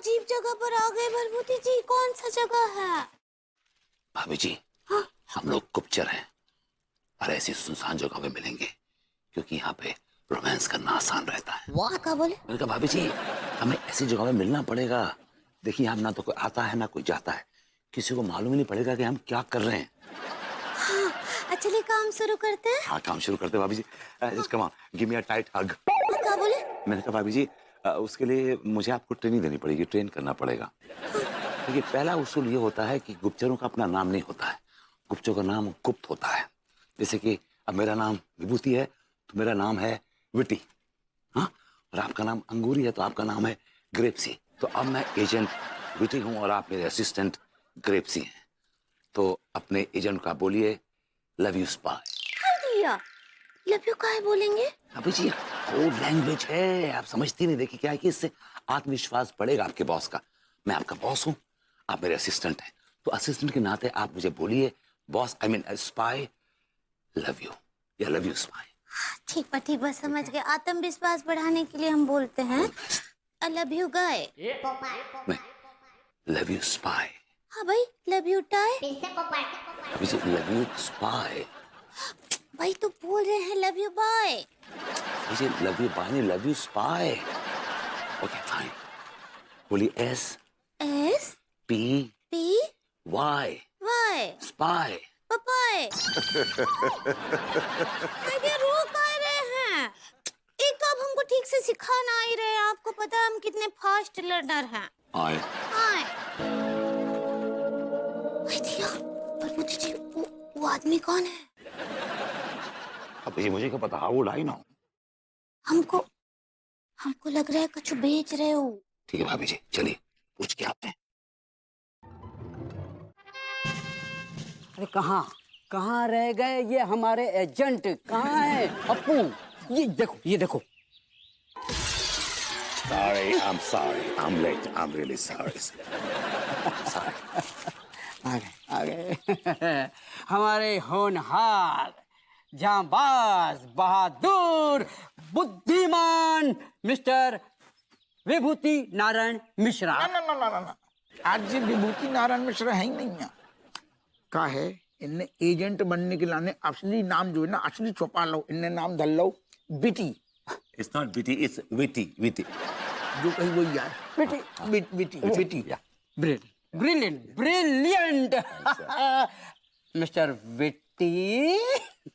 अजीब जगह पर आ गए भरभूति जी, कौन सा जगह है? भाभी जी, हाँ? हम लोग गुप्तचर हैं और ऐसी सुनसान जगह में मिलेंगे क्योंकि यहाँ पे रोमांस करना आसान रहता है। वाह, क्या बोले? मैंने कहा भाभी जी, हमें ऐसी जगह में मिलना पड़ेगा। देखिए हम ना तो कोई आता है ना कोई जाता है, किसी को मालूम ही नहीं पड़ेगा कि हम क्या कर रहे हैं। हाँ, चलिए काम शुरू करते हैं। हाँ काम शुरू करते हैं भाभी जी। Just come on, give me a tight hug. क्या बोले? मैंने कहा भाभी जी, उसके लिए मुझे आपको ट्रेनिंग देनी पड़ेगी, ट्रेन करना पड़ेगा। देखिए पहला उसूल ये होता है कि गुप्तचरों का अपना नाम नहीं होता है, गुप्तचरों का नाम गुप्त होता है। जैसे कि अब मेरा नाम विभूति है तो मेरा नाम है विटी, हाँ, और आपका नाम अंगूरी है तो आपका नाम है ग्रेप्सी। तो अब मैं एजेंट विटी हूँ और आप मेरे असिस्टेंट ग्रेप्सी हैं। तो अपने एजेंट का बोलिए love you spy. Love you काहे बोलेंगे? अभी जी कोड लैंग्वेज है, आप समझती नहीं। देखिए क्या है कि इससे आत्मविश्वास बढ़ेगा आपके बॉस का। मैं आपका बॉस हूँ, आप मेरे असिस्टेंट हैं, तो असिस्टेंट के नाते आप मुझे बोलिए boss, I mean spy, love you या लव यू स्पाई। ठीक बस समझ गए। आत्मविश्वास बढ़ाने के लिए हम बोलते हैं आई लव यू गाय। नहीं, लव यू स्पाई। हाँ भाई, लव यू टाई। अभी जी लव यू स्पाई। भाई तो बोल रहे हैं लव यू बाय। अभी जी लव यू बाय नहीं, love you spy. Okay fine, बोलिए S S P P Y Y spy. पपाय। ये रो कह रहे हैं? एक तो आप हमको ठीक से सिखा ना ही रहे, आपको पता है हम कितने फास्ट लर्नर हैं। आए भरभूति जी, वो आदमी कौन है? अभी मुझे क्या पता, हाउ वुड आई नो। हमको हमको लग रहा है कुछ बेच रहे हो। ठीक है भाभी जी, चलिए पूछ के आते हैं। अरे कहाँ कहाँ रह गए ये हमारे एजेंट? कहाँ है अपू? ये देखो। Sorry, I'm late. I'm really sorry. Sorry. आ गए हमारे होनहार, जांबाज, बहादुर, बुद्धिमान मिस्टर विभूति नारायण मिश्रा। ना आज जी विभूति नारायण मिश्रा है ही नहीं है। का है इनने एजेंट बनने के लाने असली नाम जो है ना, असली छुपा लो, इनने नाम धर लो बिटी। It's not bitty, it's witty. जो कहीं वही यार, बिटी। ब्रिलियंट मिस्टर विट्टी।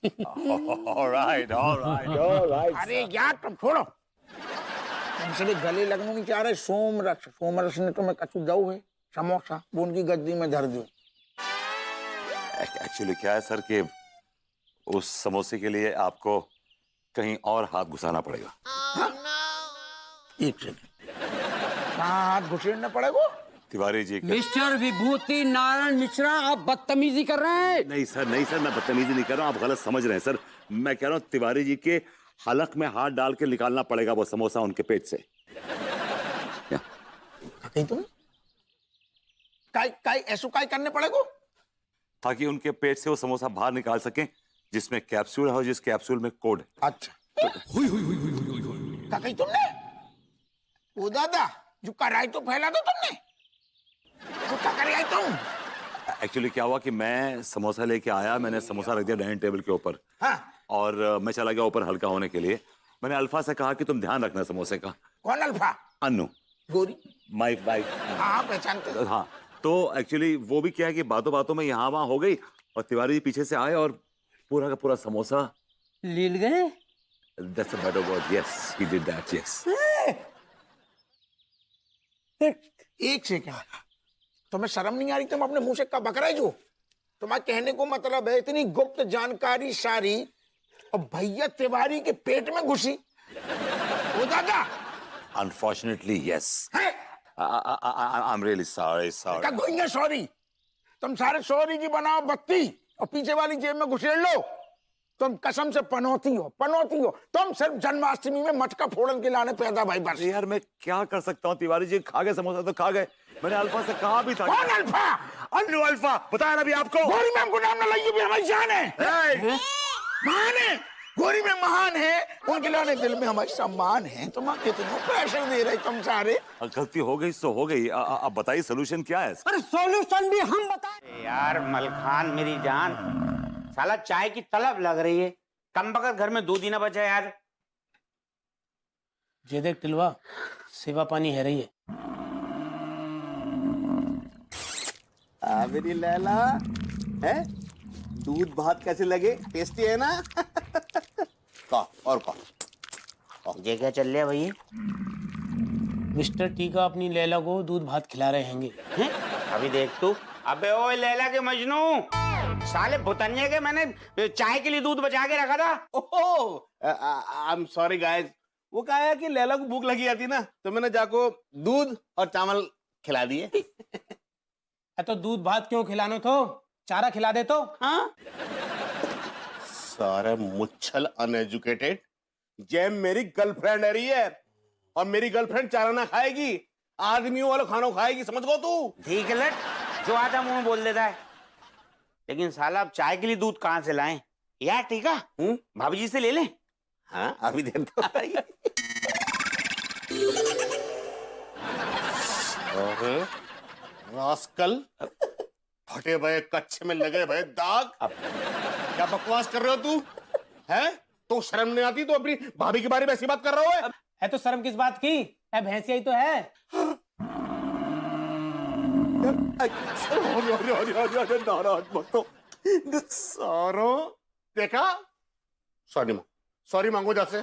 All right. अरे यार तुम छोड़ो, तुमसे गले लगने नहीं चाह रहे। सोमरस ने तुम्हें कछु दो है समोसा, वो उनकी गद्दी में धर दो। Actually क्या है सर कि उस समोसे के लिए आपको कहीं और हाथ घुसाना पड़ेगा। एक सेकंड, कहाँ हाथ घुसेड़ना पड़ेगा? तिवारी जी मिस्टर विभूति नारायण मिश्रा, आप बदतमीजी कर रहे हैं। नहीं सर, मैं बदतमीजी नहीं कर रहा हूँ, आप गलत समझ रहे हैं सर। मैं कह रहा हूँ तिवारी जी के हलक में हाथ डाल के निकालना पड़ेगा वो समोसा उनके पेट से। कहीं तुम काई ऐसो काई करने पड़ेगा ताकि उनके पेट से वो समोसा बाहर निकाल सकें जिसमें कैप्सूल है और जिस कैप्सूल में कोड है। अच्छा कहीं तुमने वो दादा जो कराई तो फैला दो तुमने, तो क्या कर आई तुम? एक्चुअली क्या हुआ कि मैं समोसा लेके आया, मैंने समोसा रख दिया डाइनिंग टेबल के ऊपर। हाँ? और मैं चला गया ऊपर हल्का होने के लिए। मैंने अल्फा से कहा कि तुम ध्यान रखना समोसे का। कौन अल्फा? अन्नू, गोरी। My wife. हाँ पहचानते हो। हाँ, तो एक्चुअली वो भी क्या है कि बातों बातों में यहाँ वहाँ हो गई और तिवारी जी पीछे से आए और पूरा का पूरा समोसा लील गए। That's a better word. Yes, he did that. Yes. एक सेकंड, तुम्हें शर्म नहीं आ रही? तुम अपने मुंह से का बकरा है जो तुम्हारे कहने को मतलब है इतनी गुप्त जानकारी सारी और भैया तिवारी के पेट में घुसी? वो दादा Unfortunately, yes. है? I'm really sorry. क्या गोइंगे सॉरी? तुम सारे सॉरी जी बनाओ बत्ती और पीछे वाली जेब में घुसेड़ लो। तुम कसम से पनौती हो। तुम सिर्फ जन्माष्टमी में मटका फोड़न के लाने पैदा भाई बस। यार मैं क्या कर सकता हूँ, तिवारी जी खा गए समोसा तो खा गए। मैंने अल्फा से कहा भी था। कौन अल्फा? अन्नू अल्फा बताया ना अभी आपको। गोरी मैम को नाम ना लाइए, भी हमारी जान है। मान है गोरी में महान है, उनके लिए दिल में हमारी सम्मान है। तुम कितना प्रेशर दे रहे तुम सारे। गलती हो गई सो हो गई। अब बताइए सोल्यूशन क्या है? अरे सॉल्यूशन भी हम बताएं। यार मलखान मेरी जान, साला चाय की तलब लग रही है, कम बखत घर में दूध ही ना बचा यार। ये देख टिलवा, सेवा पानी है रही है। मेरी लैला है, दूध भात कैसे लगे? टेस्टी है ना? का और का ये क्या चल रहा है भैया? मिस्टर टीका अपनी लैला को दूध भात खिला रहे हैंगे। हैं? अभी देख तू। अबे ओए लैला के मजनू, साले भुतनिया के मैंने चाय के लिए दूध बचा के रखा था। ओह, आई एम सॉरी गाइस। वो कहा है कि लैला को भूख लगी आती ना, तो मैंने जाको दूध और चावल खिला दिए। तो दूध भात क्यों खिलानो थो, चारा खिला दे तो। हाँ सारे मुच्छल अनएजुकेटेड। जैम मेरी गर्लफ्रेंड है रही है, और मेरी गर्लफ्रेंड चारा ना खाएगी, आदमियों वाला खाना खाएगी, समझ गो तू? ठीक है लट, जो आता मुंह में बोल देता है। लेकिन साला अब चाय के लिए दूध कहाँ से लाएं? यार टीका, भाभी जी से ले लें। हाँ अभी दे दो। अरे रास्कल, फटे भये कच्चे में लगे भये दाग। क्या बकवास कर रहे हो तू? है तो शर्म नहीं आती? तो अपनी भाभी के बारे में ऐसी बात कर रहा हो? है तो शर्म किस बात की, भैंसिया ही तो है। नाराज मत हो सारो। देखा, सॉरी मांगो जासे।